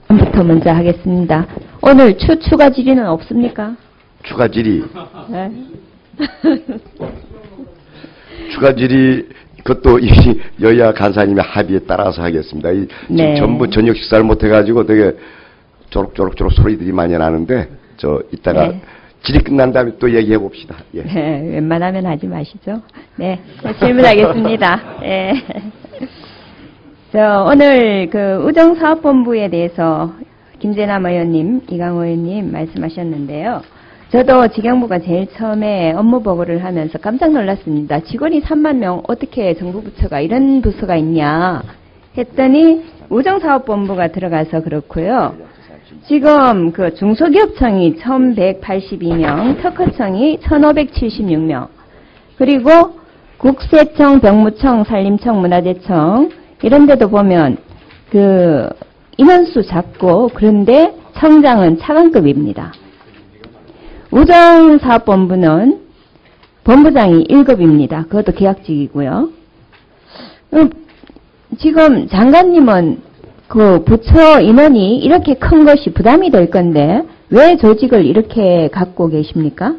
부터 먼저 하겠습니다. 오늘 추가 질의는 없습니까? 추가 질의. 네. 추가 질의 그것도 이 여야 간사님의 합의에 따라서 하겠습니다. 이 지금 네. 전부 저녁 식사를 못 해가지고 되게 쪼록쪼록 소리들이 많이 나는데 이따가 네. 질의 끝난 다음에 또 얘기해 봅시다. 예. 네, 웬만하면 하지 마시죠. 네, 질문하겠습니다. 네. 오늘 그 우정사업본부에 대해서 김재남 의원님, 이강호 의원님 말씀하셨는데요. 저도 직영부가 제일 처음에 업무 보고를 하면서 깜짝 놀랐습니다. 직원이 3만 명 어떻게 정부 부처가 이런 부서가 있냐 했더니 우정사업본부가 들어가서 그렇고요. 지금 그 중소기업청이 1182명, 특허청이 1576명, 그리고 국세청, 병무청, 산림청, 문화재청 이런 데도 보면 그 인원수 작고 그런데 청장은 차관급입니다. 우정사업본부는 본부장이 1급입니다. 그것도 계약직이고요. 지금 장관님은 그 부처 인원이 이렇게 큰 것이 부담이 될 건데 왜 조직을 이렇게 갖고 계십니까?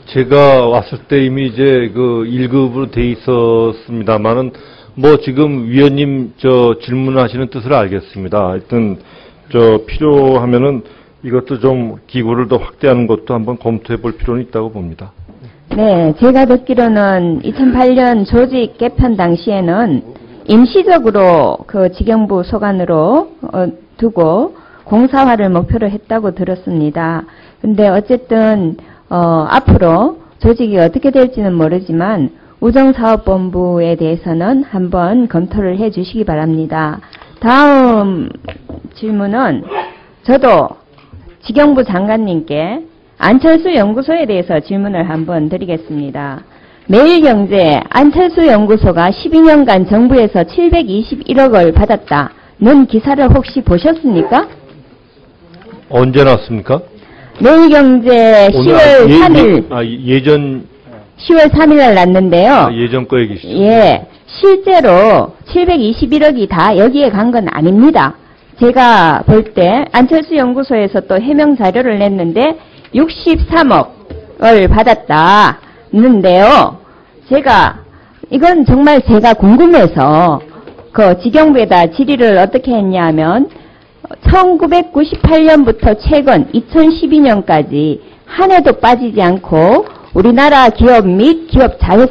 제가 왔을 때 이미 이제 그 1급으로 돼 있었습니다만은 뭐 지금 위원님 질문하시는 뜻을 알겠습니다. 하여튼 필요하면은 이것도 좀 기구를 더 확대하는 것도 한번 검토해 볼 필요는 있다고 봅니다. 네, 제가 듣기로는 2008년 조직 개편 당시에는 임시적으로 그 직영부 소관으로 두고 공사화를 목표로 했다고 들었습니다. 근데 어쨌든 앞으로 조직이 어떻게 될지는 모르지만 우정사업본부에 대해서는 한번 검토를 해 주시기 바랍니다. 다음 질문은 저도 직영부 장관님께 안철수 연구소에 대해서 질문을 한번 드리겠습니다. 매일경제 안철수 연구소가 12년간 정부에서 721억을 받았다는 기사를 혹시 보셨습니까? 언제 났습니까? 매일경제 10월 3일 예전 10월 3일 날 났는데요. 예전 거 얘기시죠? 예, 실제로 721억이 다 여기에 간 건 아닙니다. 제가 볼 때 안철수 연구소에서 또 해명 자료를 냈는데 63억을 받았다는데요. 이건 정말 제가 궁금해서 그 직영부에다 질의를 어떻게 했냐면 1998년부터 최근 2012년까지 한 해도 빠지지 않고 우리나라 기업 및 기업과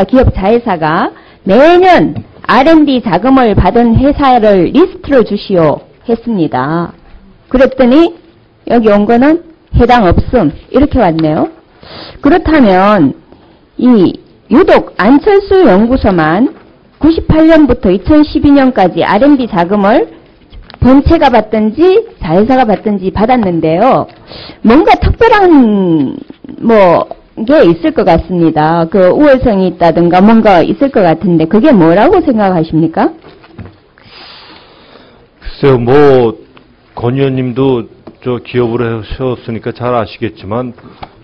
기업 자회사가 매년 R&D 자금을 받은 회사를 리스트를 주시오 했습니다. 그랬더니 여기 온 거는 해당 없음 이렇게 왔네요. 그렇다면 유독 안철수 연구소만 98년부터 2012년까지 R&D 자금을 본체가 받든지 자회사가 받든지 받았는데요. 뭔가 특별한 게 있을 것 같습니다. 그 우월성이 있다든가 뭔가 있을 것 같은데 그게 뭐라고 생각하십니까? 글쎄요, 권 의원님도 기업을 하셨으니까 잘 아시겠지만,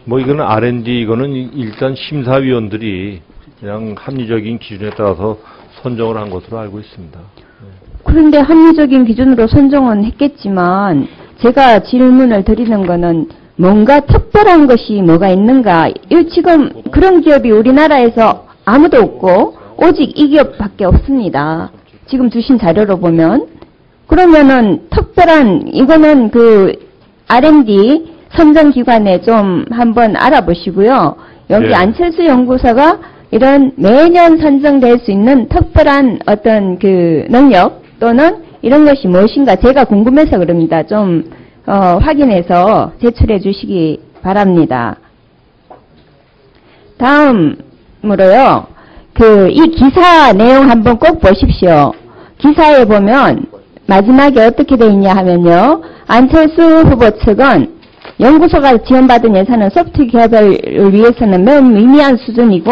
이거는 R&D, 이거는 일단 심사위원들이 그냥 합리적인 기준에 따라서 선정을 한 것으로 알고 있습니다. 그런데 합리적인 기준으로 선정은 했겠지만, 제가 질문을 드리는 거는 뭔가 특별한 것이 뭐가 있는가? 지금 그런 기업이 우리나라에서 아무도 없고, 오직 이 기업밖에 없습니다. 지금 주신 자료로 보면. 그러면은 이거는 그 R&D 선정기관에 좀 한번 알아보시고요. 여기 네. 안철수 연구소가 이런 매년 선정될 수 있는 특별한 어떤 그 능력 또는 이런 것이 무엇인가 제가 궁금해서 그럽니다. 좀 확인해서 제출해 주시기 바랍니다. 다음으로요. 이 기사 내용 한번 꼭 보십시오. 기사에 보면 마지막에 어떻게 되어 있냐 하면요. 안철수 후보 측은 연구소가 지원받은 예산은 소프트 기업을 위해서는 매우 미미한 수준이고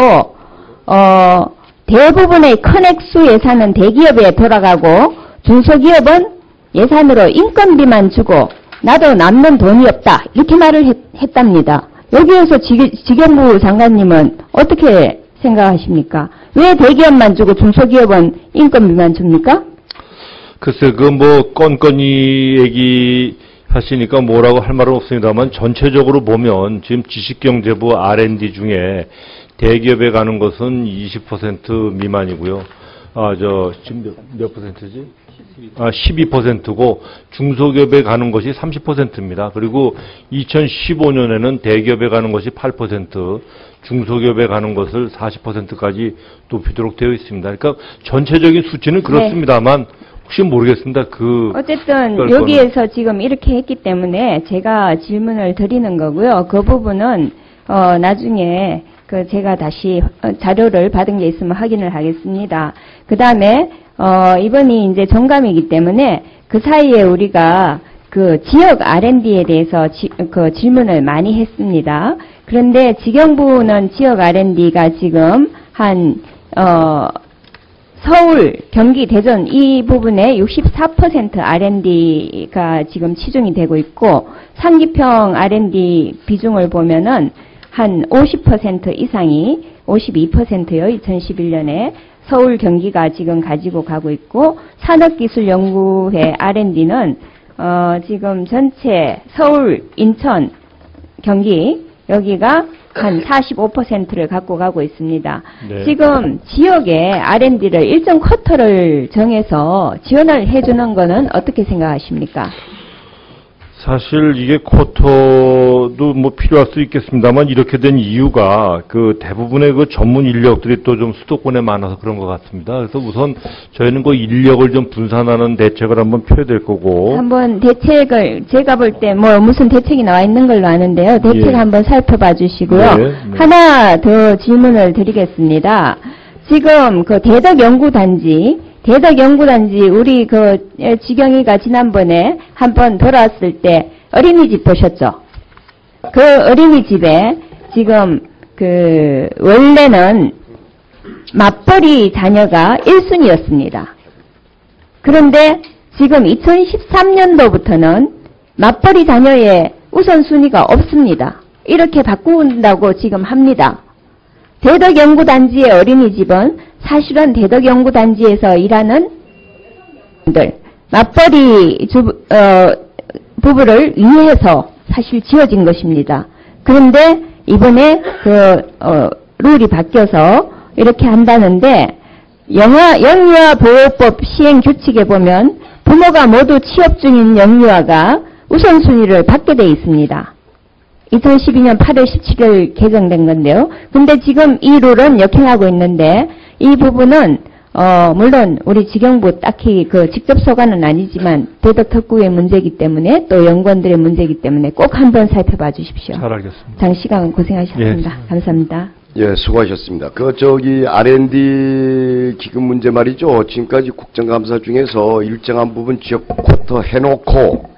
대부분의 큰 액수 예산은 대기업에 돌아가고 중소기업은 예산으로 인건비만 주고 나도 남는 돈이 없다. 이렇게 말을 했답니다. 여기에서 직영부 장관님은 어떻게 생각하십니까? 왜 대기업만 주고 중소기업은 인건비만 줍니까? 글쎄, 그 뭐 건건이 얘기하시니까 뭐라고 할 말은 없습니다만 전체적으로 보면 지금 지식경제부 R&D 중에 대기업에 가는 것은 20% 미만이고요. 지금 몇 퍼센트지? 12%고 중소기업에 가는 것이 30%입니다. 그리고 2015년에는 대기업에 가는 것이 8%, 중소기업에 가는 것을 40%까지 높이도록 되어 있습니다. 그러니까 전체적인 수치는 그렇습니다만 혹시 모르겠습니다. 어쨌든 여기에서 지금 이렇게 했기 때문에 제가 질문을 드리는 거고요. 그 부분은 나중에 제가 다시 자료를 받은 게 있으면 확인을 하겠습니다. 그 다음에 이번이 이제 정감이기 때문에 그 사이에 우리가 그 지역 R&D에 대해서 질문을 많이 했습니다. 그런데 지경부는 지역 R&D가 지금 서울, 경기, 대전 이 부분에 64% R&D가 지금 치중이 되고 있고 상기평 R&D 비중을 보면은 한 50% 이상이 52%요. 2011년에 서울, 경기가 지금 가지고 가고 있고 산업기술연구회 R&D는 지금 전체 서울, 인천, 경기 여기가 한 45%를 갖고 가고 있습니다. 네. 지금 지역에 R&D를 일정 쿼터를 정해서 지원을 해주는 거는 어떻게 생각하십니까? 사실 이게 쿼터도 뭐 필요할 수 있겠습니다만 이렇게 된 이유가 그 대부분의 그 전문 인력들이 또 좀 수도권에 많아서 그런 것 같습니다. 그래서 우선 저희는 그 인력을 좀 분산하는 대책을 한번 펴야 될 거고. 한번 대책을 제가 볼 때 뭐 무슨 대책이 나와 있는 걸로 아는데요. 대책 예. 한번 살펴봐 주시고요. 네, 네. 하나 더 질문을 드리겠습니다. 지금 그 대덕연구단지 우리 지경이가 지난번에 한번 돌아왔을 때 어린이집 보셨죠? 그 어린이집에 지금 원래는 맞벌이 자녀가 1순위였습니다. 그런데 지금 2013년도부터는 맞벌이 자녀의 우선순위가 없습니다. 이렇게 바꾼다고 지금 합니다. 대덕연구단지의 어린이집은 사실은 대덕연구단지에서 일하는 분들, 맞벌이 부부를 위해서 사실 지어진 것입니다. 그런데 이번에 룰이 바뀌어서 이렇게 한다는데 영유아보호법 시행 규칙에 보면 부모가 모두 취업 중인 영유아가 우선순위를 받게 돼 있습니다. 2012년 8월 17일 개정된 건데요. 근데 지금 이 룰은 역행하고 있는데 이 부분은 물론 우리 지경부 딱히 직접 소관은 아니지만 대덕특구의 문제이기 때문에 또 연구원들의 문제이기 때문에 꼭 한번 살펴봐 주십시오. 잘 알겠습니다. 장시간 고생하셨습니다. 예. 감사합니다. 예, 수고하셨습니다. R&D 기금 문제 말이죠. 지금까지 국정감사 중에서 일정한 부분 지역 쿼터 해놓고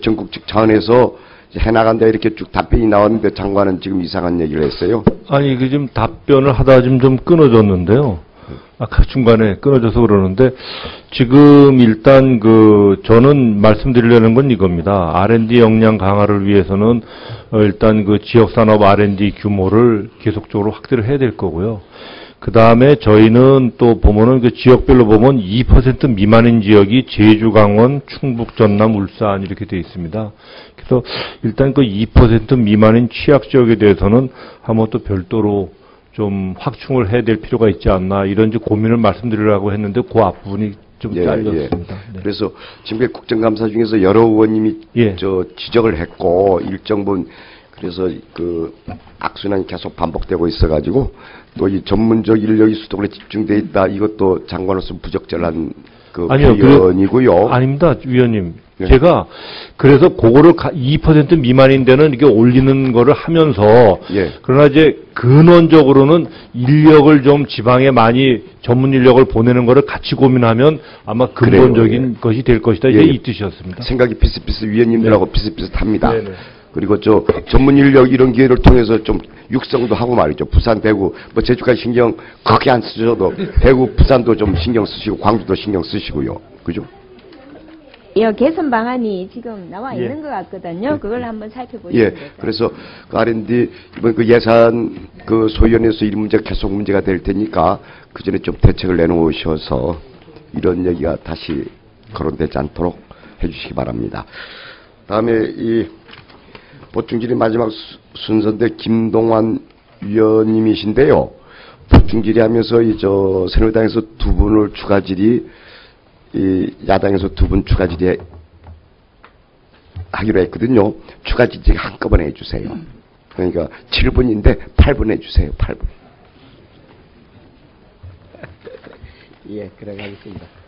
전국적 차원에서 해나간다 이렇게 쭉 답변이 나왔는데 장관은 지금 이상한 얘기를 했어요. 아니, 지금 답변을 하다 좀 끊어졌는데요. 아까 중간에 끊어져서 그러는데, 지금 일단 저는 말씀드리려는 건 이겁니다. R&D 역량 강화를 위해서는 일단 지역산업 R&D 규모를 계속적으로 확대를 해야 될 거고요. 그 다음에 저희는 또 보면은 지역별로 보면 2% 미만인 지역이 제주, 강원, 충북, 전남, 울산 이렇게 되어 있습니다. 그래서 일단 2% 미만인 취약 지역에 대해서는 한번 또 별도로 좀 확충을 해야 될 필요가 있지 않나 이런 고민을 말씀드리려고 했는데 그 앞부분이 좀 잘렸습니다. 네. 그래서 지금 국정감사 중에서 여러 의원님이 지적을 했고 일정 부분 그래서 악순환이 계속 반복되고 있어가지고 또 이 전문적 인력이 수도권에 집중돼 있다. 이것도 장관으로서 부적절한 표현이고요. 아닙니다, 위원님. 네. 제가 그래서 그거를 2% 미만인 데는 이렇게 올리는 거를 하면서 그러나 이제 근원적으로는 인력을 좀 지방에 많이 전문 인력을 보내는 거를 같이 고민하면 아마 근본적인 것이 될 것이다. 이게 이 뜻이었습니다. 생각이 비슷비슷 위원님들하고 비슷비슷합니다. 네네. 그리고 전문 인력 이런 기회를 통해서 좀 육성도 하고 말이죠. 부산, 대구, 제주까지 신경 크게 안 쓰셔도 대구, 부산도 좀 신경 쓰시고 광주도 신경 쓰시고요. 그죠? 개선 방안이 지금 나와 있는 것 같거든요. 그걸 한번 살펴보시면 될까요? 그래서 R&D 이번 예산 소위원회에서 이 문제가 계속 문제가 될 테니까 그 전에 좀 대책을 내놓으셔서 이런 얘기가 다시 거론되지 않도록 해주시기 바랍니다. 다음에 이 보충질의 마지막 순서인데 김동완 위원님이신데요. 보충질의하면서 새누리당에서 두 분을 추가 질의, 야당에서 두 분 추가 질의 하기로 했거든요. 추가 질의 한꺼번에 해주세요. 그러니까 7분인데 8분 해주세요. 8분. 예, 그래 가겠습니다.